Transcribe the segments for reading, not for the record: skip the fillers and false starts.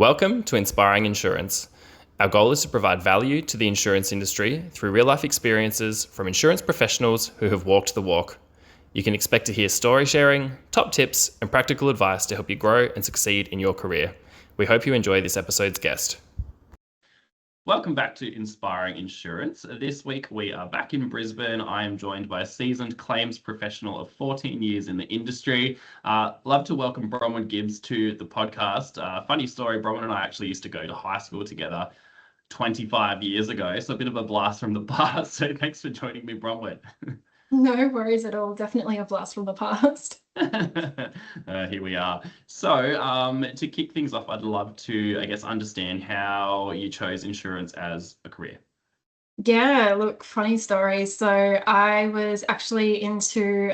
Welcome to Inspiring Insurance. Our goal is to provide value to the insurance industry through real-life experiences from insurance professionals who have walked the walk. You can expect to hear story sharing, top tips, and practical advice to help you grow and succeed in your career. We hope you enjoy this episode's guest. Welcome back to Inspiring Insurance. This week we are back in Brisbane. I am joined by a seasoned claims professional of 14 years in the industry. Love to welcome Bron Gibbs to the podcast. Funny story, Bron and I actually used to go to high school together 25 years ago, so a bit of a blast from the past. So thanks for joining me, Bron. No worries at all. Definitely a blast from the past. Here we are. So to kick things off, I'd love to, understand how you chose insurance as a career. Yeah, look, funny story. So I was actually into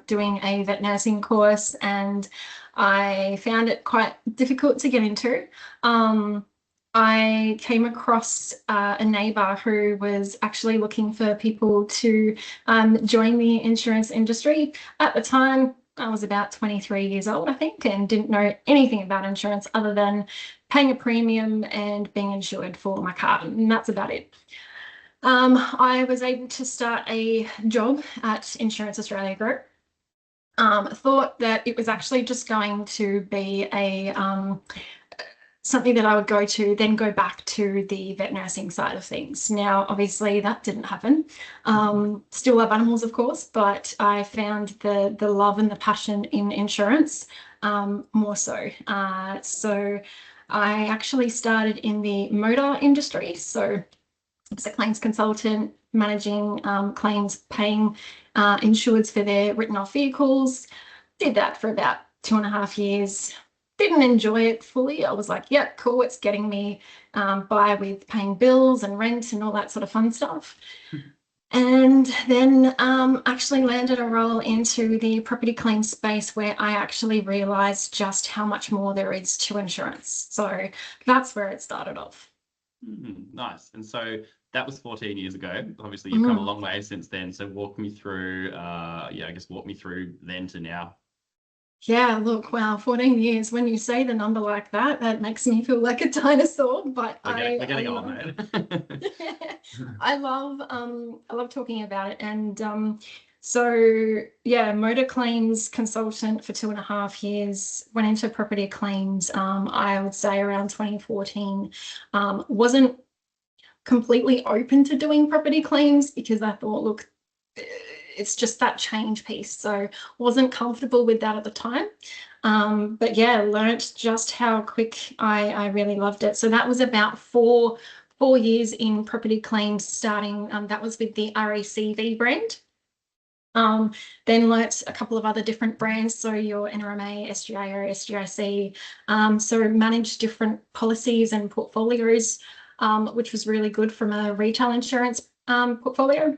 doing a vet nursing course, and I found it quite difficult to get into. I came across a neighbour who was actually looking for people to join the insurance industry. At the time, I was about 23 years old, I think, and didn't know anything about insurance other than paying a premium and being insured for my car, and that's about it. I was able to start a job at Insurance Australia Group. Thought that it was actually just going to be a something that I would go to, then go back to the vet nursing side of things. Now, obviously, that didn't happen. Still love animals, of course, but I found the love and the passion in insurance more so. So I actually started in the motor industry. So as a claims consultant, managing claims, paying insureds for their written off vehicles. Did that for about 2.5 years. Didn't enjoy it fully. I was like, yeah, cool, it's getting me by with paying bills and rent and all that sort of fun stuff. And then actually landed a role into the property claim space where I actually realised just how much more there is to insurance. So that's where it started off. Nice. And so that was 14 years ago. Obviously, you've come a long way since then. So walk me through, walk me through then to now. Yeah, look, wow, 14 years. When you say the number like that, that makes me feel like a dinosaur. But we're getting on, mate. I love talking about it. And so yeah, motor claims consultant for 2.5 years. Went into property claims. I would say around 2014. Wasn't completely open to doing property claims because I thought, look, it's just that change piece. So wasn't comfortable with that at the time. But yeah, learnt just how quick I really loved it. So that was about four years in property claims starting. That was with the RACV brand. Then learnt a couple of other different brands. So your NRMA, SGIO, SGIC. So managed different policies and portfolios, which was really good from a retail insurance portfolio.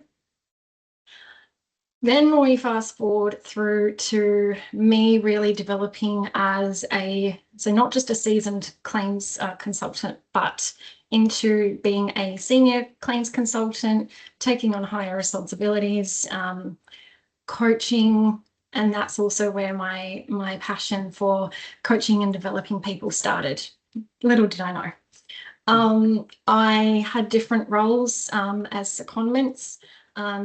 Then we fast forward through to me really developing as so not just a seasoned claims consultant, but into being a senior claims consultant, taking on higher responsibilities, coaching, and that's also where my passion for coaching and developing people started. Little did I know. I had different roles as secondments.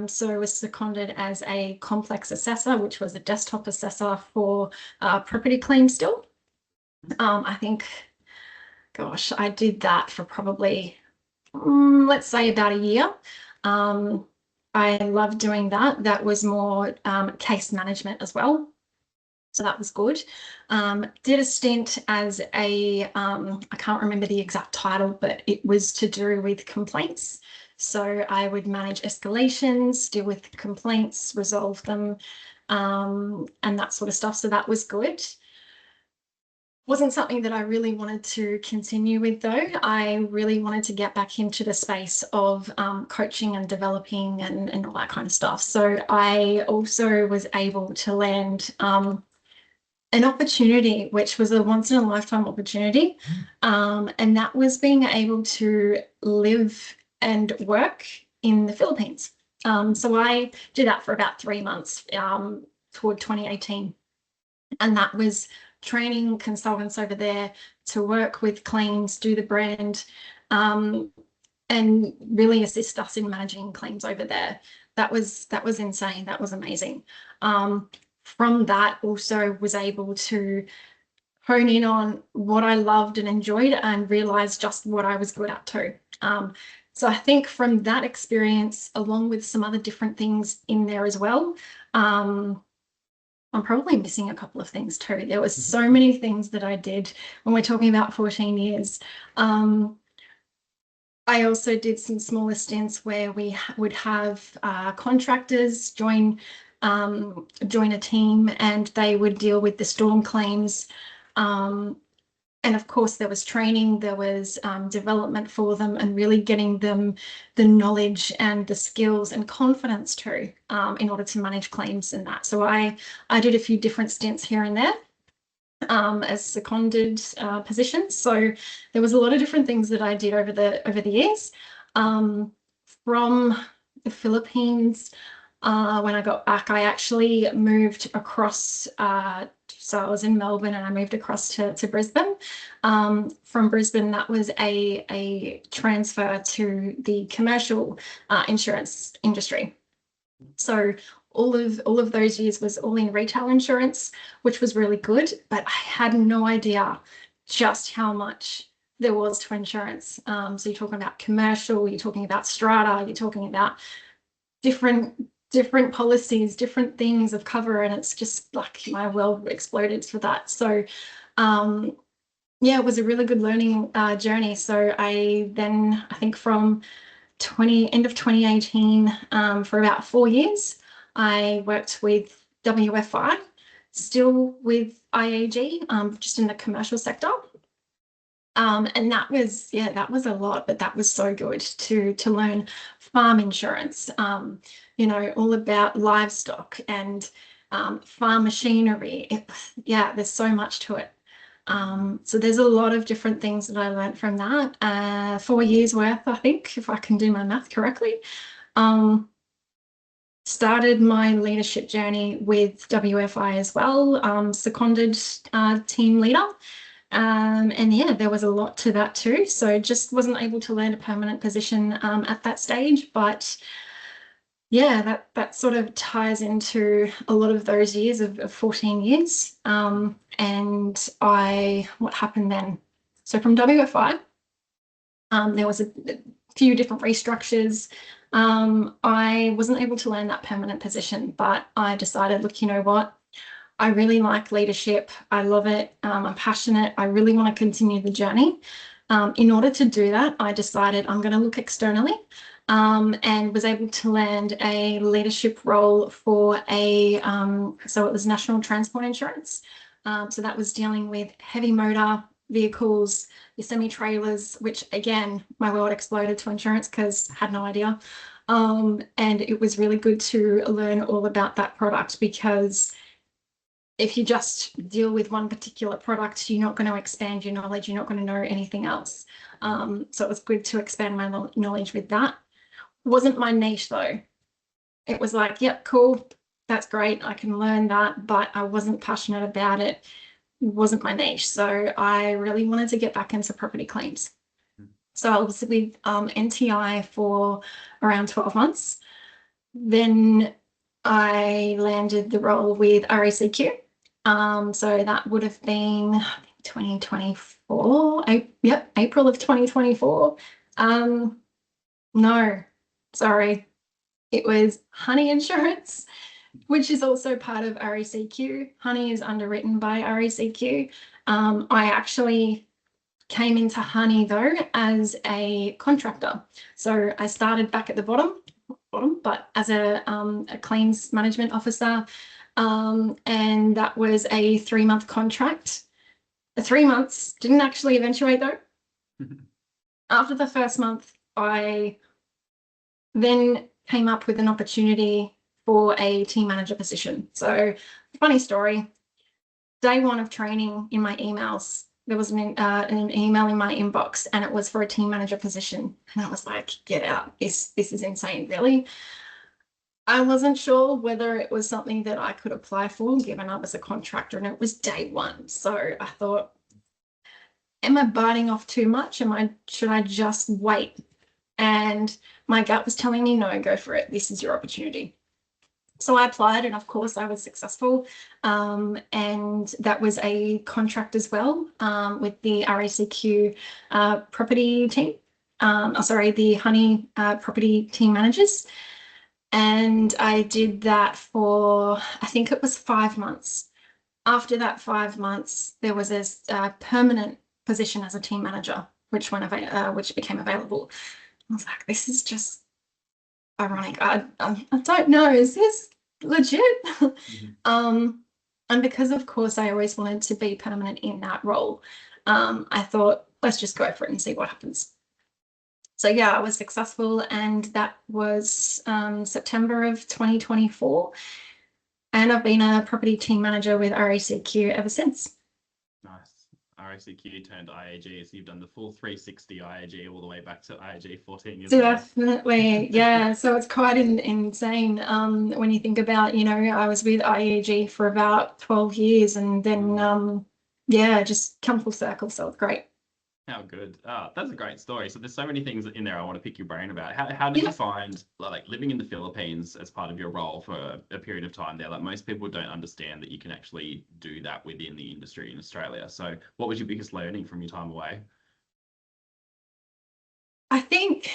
So I was seconded as a complex assessor, which was a desktop assessor for property claims still. I think, gosh, I did that for probably, let's say about a year. I loved doing that. That was more case management as well. So that was good. Did a stint as I can't remember the exact title, but it was to do with complaints. So I would manage escalations, deal with complaints, resolve them, and that sort of stuff. So that was good. Wasn't something that I really wanted to continue with though. I really wanted to get back into the space of coaching and developing and all that kind of stuff. So I also was able to land an opportunity, which was a once in a lifetime opportunity. And that was being able to live and work in the Philippines. So I did that for about 3 months toward 2018. And that was training consultants over there to work with claims, do the brand, and really assist us in managing claims over there. That was insane. That was amazing. From that, also was able to hone in on what I loved and enjoyed and realize just what I was good at too. So I think from that experience, along with some other different things in there as well, I'm probably missing a couple of things too. There was so many things that I did when we're talking about 14 years. I also did some smaller stints where we would have contractors join a team, and they would deal with the storm claims. And of course, there was training, there was development for them, and really getting them the knowledge and the skills and confidence too, in order to manage claims and that. So I did a few different stints here and there as seconded positions. So there was a lot of different things that I did over the years. From the Philippines, when I got back, I actually moved across. So I was in Melbourne and I moved across to Brisbane. From Brisbane, that was a transfer to the commercial insurance industry. So all of those years was all in retail insurance, which was really good, but I had no idea just how much there was to insurance. So you're talking about commercial, you're talking about strata, you're talking about different policies, different things of cover, and it's just like my world exploded for that. So yeah, it was a really good learning journey. So I think from end of 2018, for about 4 years, I worked with WFI, still with IAG, just in the commercial sector. And that was a lot, but that was so good to learn farm insurance, all about livestock and farm machinery. There's so much to it. So there's a lot of different things that I learned from that. 4 years worth, I think, if I can do my math correctly. Started my leadership journey with WFI as well, seconded team leader. And yeah, there was a lot to that too. So just wasn't able to land a permanent position at that stage. But yeah, that sort of ties into a lot of those years of 14 years. And what happened then? So from WFI, there was a few different restructures. I wasn't able to land that permanent position, but I decided, look, you know what? I really like leadership. I love it. I'm passionate. I really want to continue the journey. In order to do that, I decided I'm going to look externally, and was able to land a leadership role for so it was National Transport Insurance. So that was dealing with heavy motor vehicles, your semi-trailers, which again, my world exploded to insurance because I had no idea. And it was really good to learn all about that product, because if you just deal with one particular product, you're not going to expand your knowledge. You're not going to know anything else. So it was good to expand my knowledge with that. Wasn't my niche though. It was like, yep, cool. That's great. I can learn that, but I wasn't passionate about it. It wasn't my niche. So I really wanted to get back into property claims. So I was with NTI for around 12 months. Then I landed the role with RACQ. So that would have been 2024. April of 2024. No, sorry. It was Honey Insurance, which is also part of RACQ. Honey is underwritten by RACQ. I actually came into Honey though as a contractor. So I started back at the bottom, but as a claims management officer. And that was a 3-month contract. The 3 months didn't actually eventuate though. After the first month, I then came up with an opportunity for a team manager position. So funny story, day one of training, in my emails, there was an email in my inbox, and it was for a team manager position. And I was like, get out, this is insane, really. I wasn't sure whether it was something that I could apply for, given I was a contractor and it was day one. So I thought, am I biting off too much? Should I just wait? And my gut was telling me, no, go for it. This is your opportunity. So I applied, and of course I was successful. And that was a contract as well, with the RACQ property team. The Honey property team managers. And I did that for, I think it was 5 months. After that 5 months, there was a permanent position as a team manager, which became available. I was like, this is just ironic. I don't know, is this legit? And because of course I always wanted to be permanent in that role, I thought, let's just go for it and see what happens. So yeah, I was successful, and that was September of 2024. And I've been a property team manager with RACQ ever since. Nice. RACQ turned IAG, so you've done the full 360 IAG all the way back to IAG 14 years ago. Definitely, yeah. So it's quite insane when you think about, I was with IAG for about 12 years, and then just come full circle. So it's great. How good. That's a great story. So there's so many things in there I want to pick your brain about. How did you find like living in the Philippines as part of your role for a period of time there? Like most people don't understand that you can actually do that within the industry in Australia. So what was your biggest learning from your time away? I think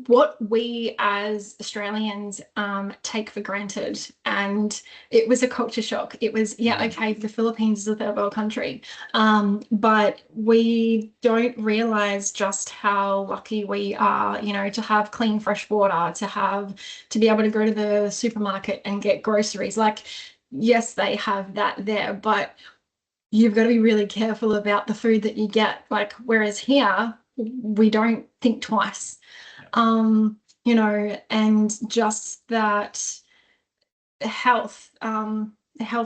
what we as Australians take for granted, and it was a culture shock. It was, okay, the Philippines is a third world country, but we don't realize just how lucky we are, to have clean, fresh water, to be able to go to the supermarket and get groceries. Like, yes, they have that there, but you've got to be really careful about the food that you get. Like, whereas here, we don't think twice. And just that the health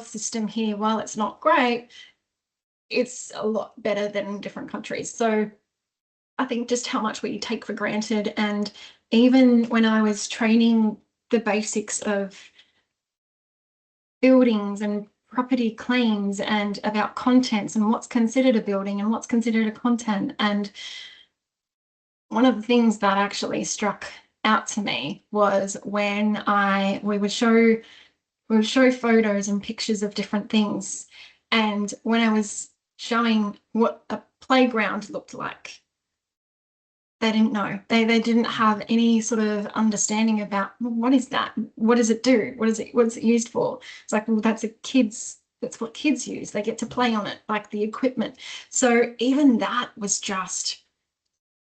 system here, while it's not great, it's a lot better than in different countries. So I think just how much we take for granted. And even when I was training the basics of buildings and property claims and about contents and what's considered a building and what's considered a content, and one of the things that actually struck out to me was when we would show photos and pictures of different things, and when I was showing what a playground looked like, they didn't know. They didn't have any sort of understanding about, well, what is that? What does it do? What's it used for? It's like, well, that's what kids use. They get to play on it, like the equipment. So even that was just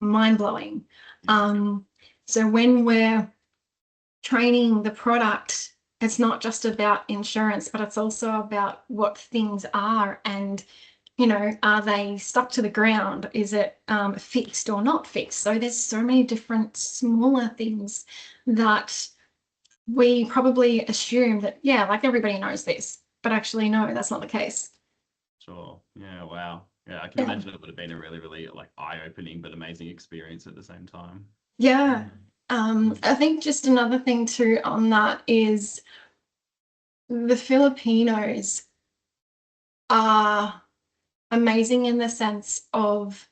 mind-blowing. So when we're training the product, it's not just about insurance, but it's also about what things are, and are they stuck to the ground? Is it fixed or not fixed? So there's so many different smaller things that we probably assume that, like everybody knows this, but actually no, that's not the case. Sure. Yeah. Wow. Yeah, I can imagine it would have been a really, really like eye-opening but amazing experience at the same time. Yeah. I think just another thing too on that is the Filipinos are amazing in the sense of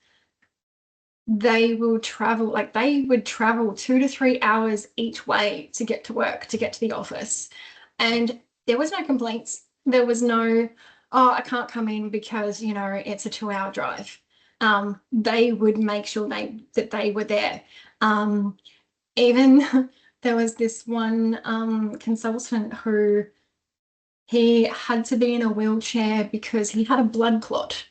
they would travel 2 to 3 hours each way to get to work, to get to the office. And there was no complaints. There was no, oh, I can't come in because, it's a 2-hour drive. They would make sure that they were there. Even there was this one consultant who he had to be in a wheelchair because he had a blood clot.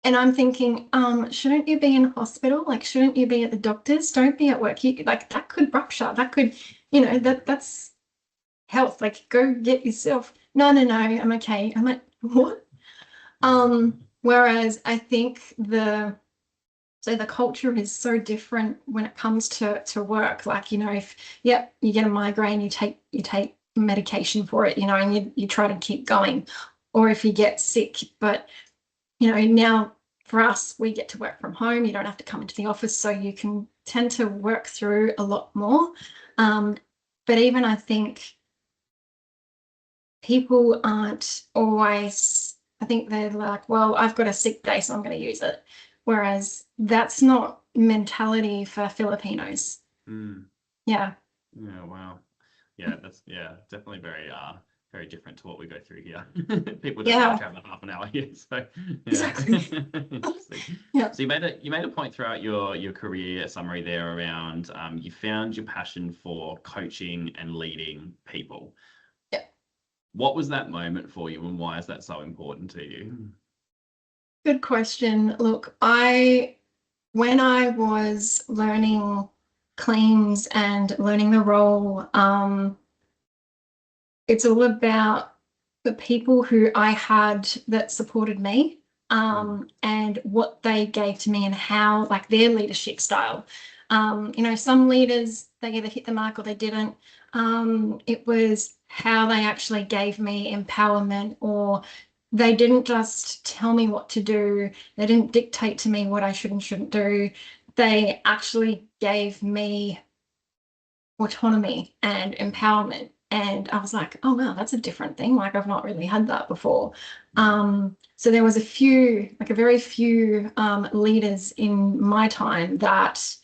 And I'm thinking, shouldn't you be in hospital? Like, shouldn't you be at the doctor's? Don't be at work. That could rupture. That could, that's health. Like, go get yourself. No, I'm okay. I'm like, what? Whereas I think the culture is so different when it comes to work. Like, if you get a migraine, you take medication for it, and you try to keep going. Or if you get sick, but now for us, we get to work from home. You don't have to come into the office, so you can tend to work through a lot more. But even I think people aren't always, I think they're like, well, I've got a sick day, so I'm going to use it. Whereas that's not mentality for Filipinos. Mm. Yeah. Yeah, wow. Yeah, that's definitely very different to what we go through here. People don't mind Yeah, traveling half an hour here, so yeah. exactly. Interesting. Yeah. So you made a point throughout your career summary there around you found your passion for coaching and leading people. Yeah. What was that moment for you, and why is that so important to you? Good question. Look, when I was learning claims and learning the role, it's all about the people who I had that supported me, Mm, and what they gave to me and how, like their leadership style. Some leaders, they either hit the mark or they didn't. It was how they actually gave me empowerment, or they didn't just tell me what to do. They didn't dictate to me what I should and shouldn't do. They actually gave me autonomy and empowerment. And I was like, oh wow, that's a different thing. Like I've not really had that before. mm, So there was a very few leaders in my time that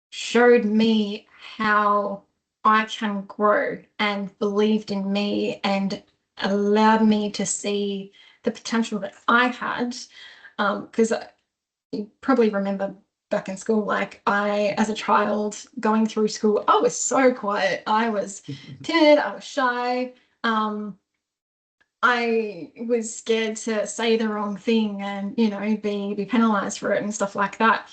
showed me how I can grow and believed in me and allowed me to see the potential that I had. Because you probably remember back in school, like I, as a child going through school, I was so quiet. I was timid, I was shy. Um, I was scared to say the wrong thing and, be penalized for it and stuff like that.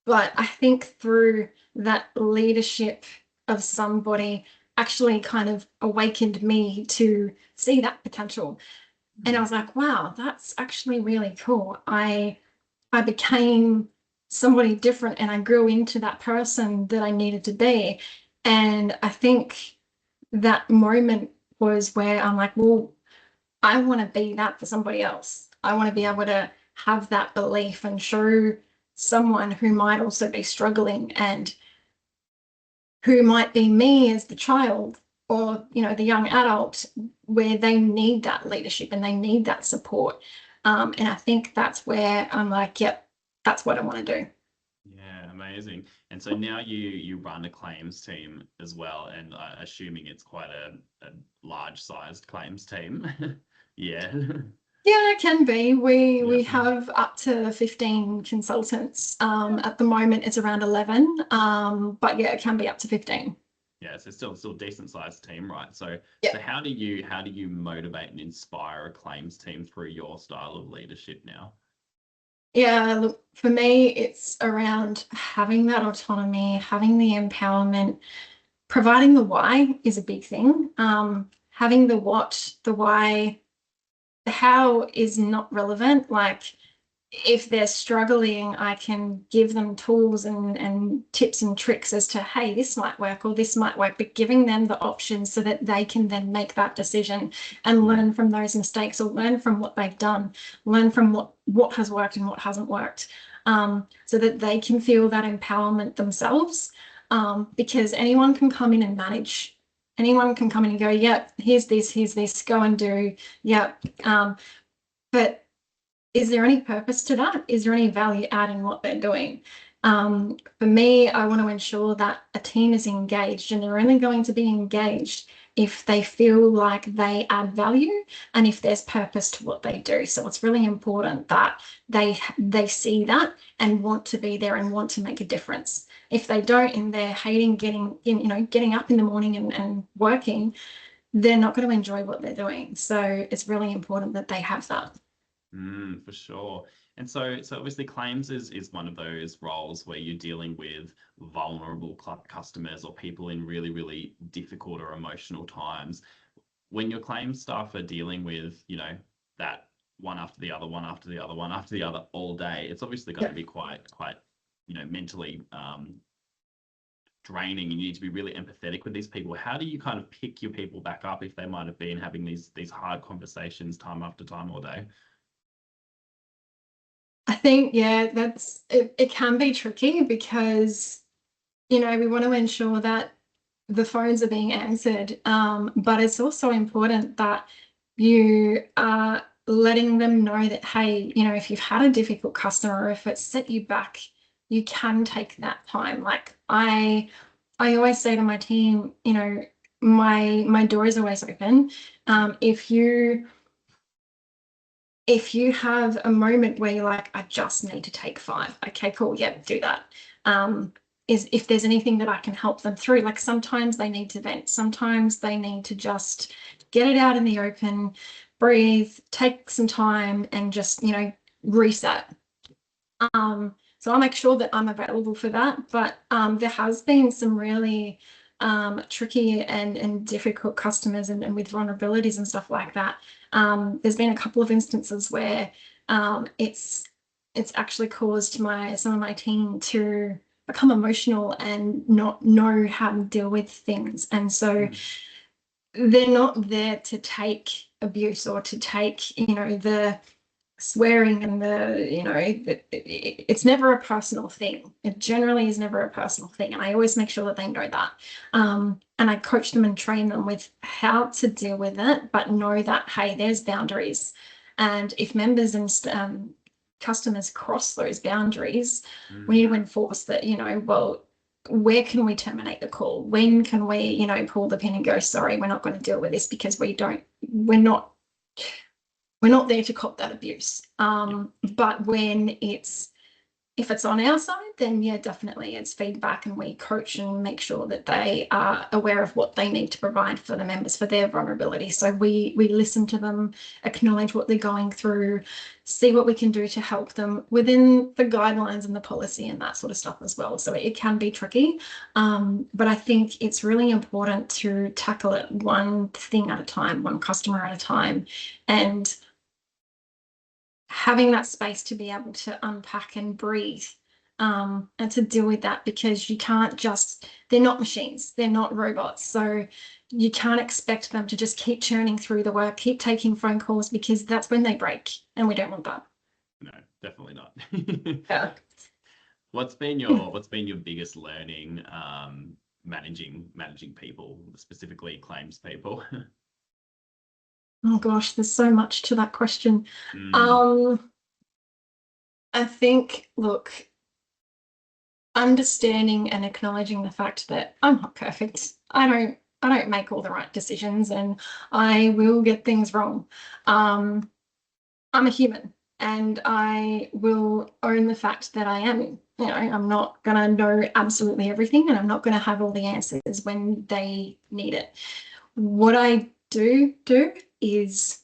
But I think through that leadership of somebody actually kind of awakened me to see that potential. And I mm. was like, wow, that's actually really cool. I became somebody different and I grew into that person that I needed to be. And I think that moment was where I'm like, well, I want to be that for somebody else. I want to be able to have that belief and show someone who might also be struggling and who might be me as the child or the young adult, where they need that leadership and they need that support. And I think that's where I'm like, yep, that's what I want to do. Yeah, amazing. And so now you run a claims team as well, and assuming it's quite a large sized claims team. Yeah. Yeah, it can be. We Yep. have up to 15 consultants. At the moment, it's around 11. But yeah, it can be up to 15. Yeah, so still decent sized team, right? So Yeah. how do you motivate and inspire a claims team through your style of leadership now? Yeah, look, for me, it's around having that autonomy, having the empowerment, providing the why is a big thing. Having the what, the why, the how is not relevant. Like if they're struggling, I can give them tools and tips and tricks as to, hey, this might work or this might work, but giving them the options so that they can then make that decision and Mm, learn from those mistakes or learn from what they've done, learn from what has worked and what hasn't worked, so that they can feel that empowerment themselves. Because anyone can come in and manage. Anyone can come in and go, yep, here's this, go and do, yep. But is there any purpose to that? Is there any value add in what they're doing? For me, I want to ensure that a team is engaged, and they're only going to be engaged if they feel like they add value and if there's purpose to what they do. So it's really important that they see that and want to be there and want to make a difference. If they don't and they're hating getting up in the morning and working, they're not going to enjoy what they're doing. So it's really important that they have that. for sure. And so obviously claims is one of those roles where you're dealing with vulnerable customers or people in really difficult or emotional times. When your claims staff are dealing with, that one after the other, one after the other, one after the other all day, it's obviously got to Yeah. be quite, mentally draining, and you need to be really empathetic with these people. How do you kind of pick your people back up if they might have been having these hard conversations time after time all day? I think, yeah, it can be tricky because, we want to ensure that the phones are being answered. But it's also important that you are letting them know that, hey, if you've had a difficult customer, or if it's set you back, you can take that time. Like I always say to my team, my door is always open. If you have a moment where you're like, I just need to take 5, okay, cool, yeah, do that. Is if there's anything that I can help them through, like sometimes they need to vent, sometimes they need to just get it out in the open, breathe, take some time, and just, reset. So I'll make sure that I'm available for that. But there has been some really tricky and difficult customers and with vulnerabilities and stuff like that. There's been a couple of instances where it's actually caused some of my team to become emotional and not know how to deal with things. And so they're not there to take abuse or to take, the swearing and it's never a personal thing. It generally is never a personal thing, and I always make sure that they know that. And I coach them and train them with how to deal with it, but know that, hey, there's boundaries, and if members and customers cross those boundaries, we need to enforce that. Well, where can we terminate the call? When can we, pull the pin and go, sorry, we're not going to deal with this because we're not there to cop that abuse. But if it's on our side, then yeah, definitely it's feedback, and we coach and make sure that they are aware of what they need to provide for the members for their vulnerability. So we listen to them, acknowledge what they're going through, see what we can do to help them within the guidelines and the policy and that sort of stuff as well. So it can be tricky, but I think it's really important to tackle it one thing at a time, one customer at a time, and having that space to be able to unpack and breathe, and to deal with that, because you can't they're not machines, they're not robots. So you can't expect them to just keep churning through the work, keep taking phone calls, because that's when they break, and we don't want that. No, definitely not. Yeah. What's been your biggest learning managing people, specifically claims people? Oh gosh, there's so much to that question. I think, look, understanding and acknowledging the fact that I'm not perfect. I don't make all the right decisions, and I will get things wrong. I'm a human, and I will own the fact that I am. I'm not gonna know absolutely everything, and I'm not gonna have all the answers when they need it. What I do is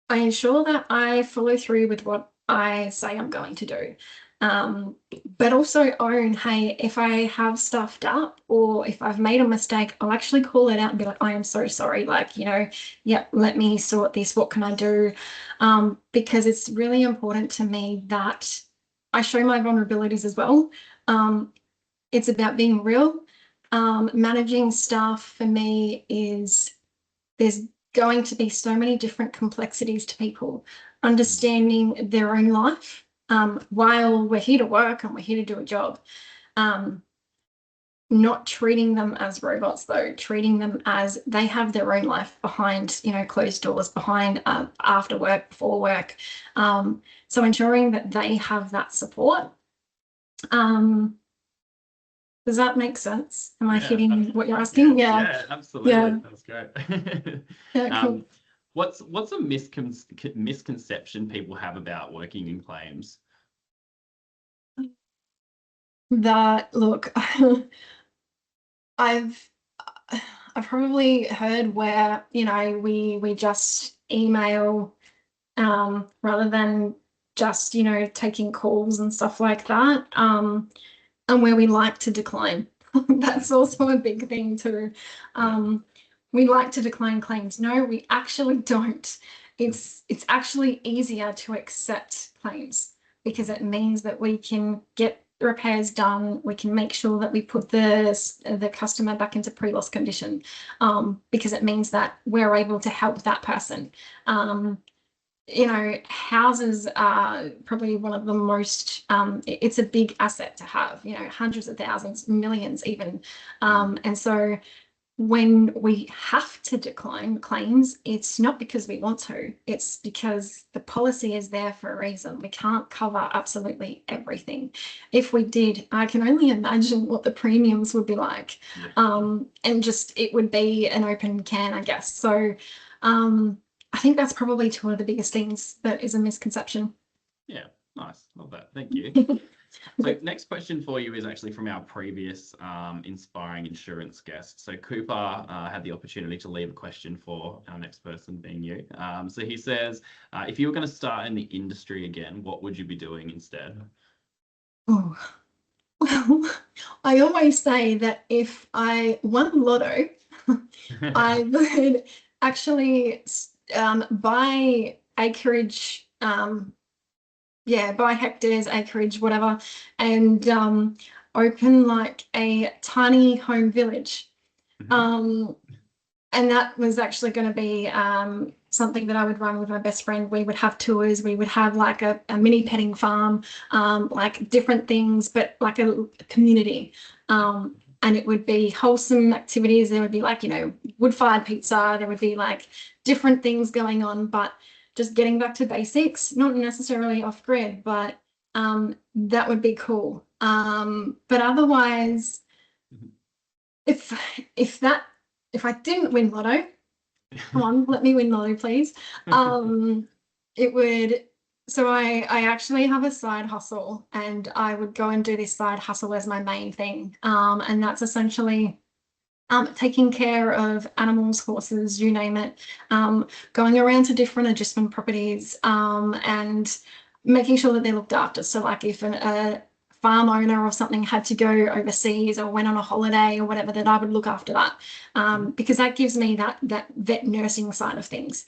I ensure that I follow through with what I say I'm going to do. But also own, hey, if I have stuffed up or if I've made a mistake, I'll actually call it out and be like, I am so sorry. Like, yeah, let me sort this. What can I do? Because it's really important to me that I show my vulnerabilities as well. It's about being real. Managing staff for me there's going to be so many different complexities to people, understanding their own life, while we're here to work and we're here to do a job. Not treating them as robots, though, treating them as they have their own life behind, closed doors, behind after work, before work. So ensuring that they have that support. Does that make sense? Am I hitting what you're asking? Yeah, absolutely. Yeah. That's great. Yeah, cool. What's a misconception people have about working in claims? That, look, I've probably heard where, we just email, rather than just, taking calls and stuff like that, and where we like to decline. That's also a big thing too. We like to decline claims. No, we actually don't. It's actually easier to accept claims, because it means that we can get repairs done. We can make sure that we put the customer back into pre-loss condition, because it means that we're able to help that person. houses are probably one of the most, it's a big asset to have, hundreds of thousands, millions even. And so when we have to decline claims, it's not because we want to, it's because the policy is there for a reason. We can't cover absolutely everything. If we did, I can only imagine what the premiums would be like. And just, it would be an open can, I guess. So I think that's probably two of the biggest things that is a misconception. Yeah, nice. Love that. Thank you. So next question for you is actually from our previous Inspiring Insurance guest. So Cooper had the opportunity to leave a question for our next person, being you. So he says, if you were going to start in the industry again, what would you be doing instead? Oh, well, I always say that if I won the lotto, I would actually buy acreage, buy hectares, acreage, whatever, and open like a tiny home village. And that was actually going to be something that I would run with my best friend. We would have tours, we would have like a mini petting farm, like different things, but like a community. And it would be wholesome activities. There would be like, wood-fired pizza. There would be like different things going on, but just getting back to basics, not necessarily off grid, but that would be cool. But otherwise, if I didn't win lotto, come on, let me win lotto, please. It would. So I actually have a side hustle, and I would go and do this side hustle as my main thing. And that's essentially taking care of animals, horses, you name it, going around to different adjustment properties, and making sure that they're looked after. So like if a farm owner or something had to go overseas or went on a holiday or whatever, then I would look after that, because that gives me that vet nursing side of things.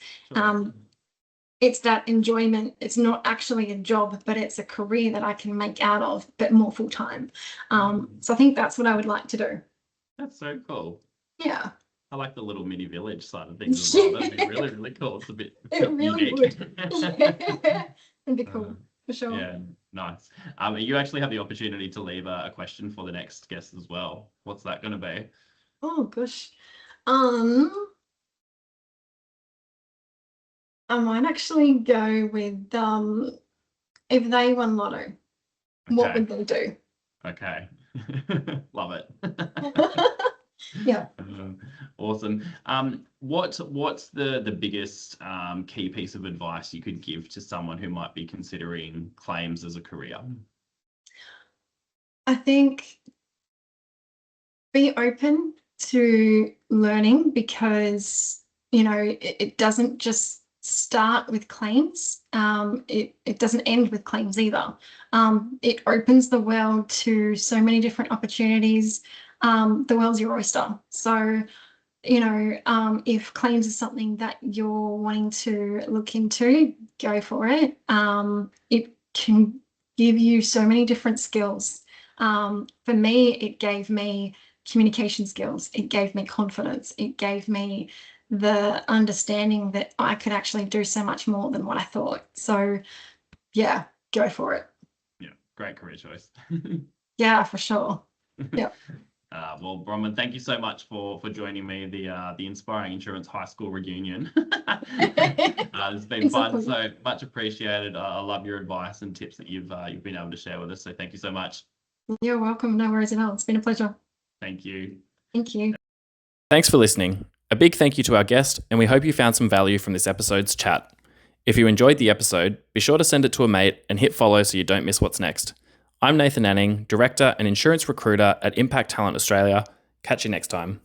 It's that enjoyment. It's not actually a job, but it's a career that I can make out of, but more full time. So I think that's what I would like to do. That's so cool. Yeah. I like the little mini village side of things as well. That'd be really, really cool. It's a bit really unique. would. It'd be cool, for sure. Yeah, nice. You actually have the opportunity to leave a question for the next guest as well. What's that going to be? Oh gosh. I might actually go with if they won lotto, what would they do? Okay. Love it. Yeah. Awesome. What's the biggest key piece of advice you could give to someone who might be considering claims as a career? I think be open to learning, because it doesn't just start with claims. It doesn't end with claims either. It opens the world to so many different opportunities. The world's your oyster. So, if claims is something that you're wanting to look into, go for it. It can give you so many different skills. For me, it gave me communication skills. It gave me confidence. It gave me the understanding that I could actually do so much more than what I thought. So yeah, go for it. Yeah, great career choice. Yeah, for sure. Yeah. Well, Bronwyn, thank you so much for joining me, the Inspiring Insurance High School reunion. It's been fun, so much appreciated. I love your advice and tips that you've been able to share with us. So thank you so much. You're welcome. No worries at all. It's been a pleasure. Thank you. Thank you. Thanks for listening. A big thank you to our guest, and we hope you found some value from this episode's chat. If you enjoyed the episode, be sure to send it to a mate and hit follow so you don't miss what's next. I'm Nathan Anning, Director and Insurance Recruiter at Impact Talent Australia. Catch you next time.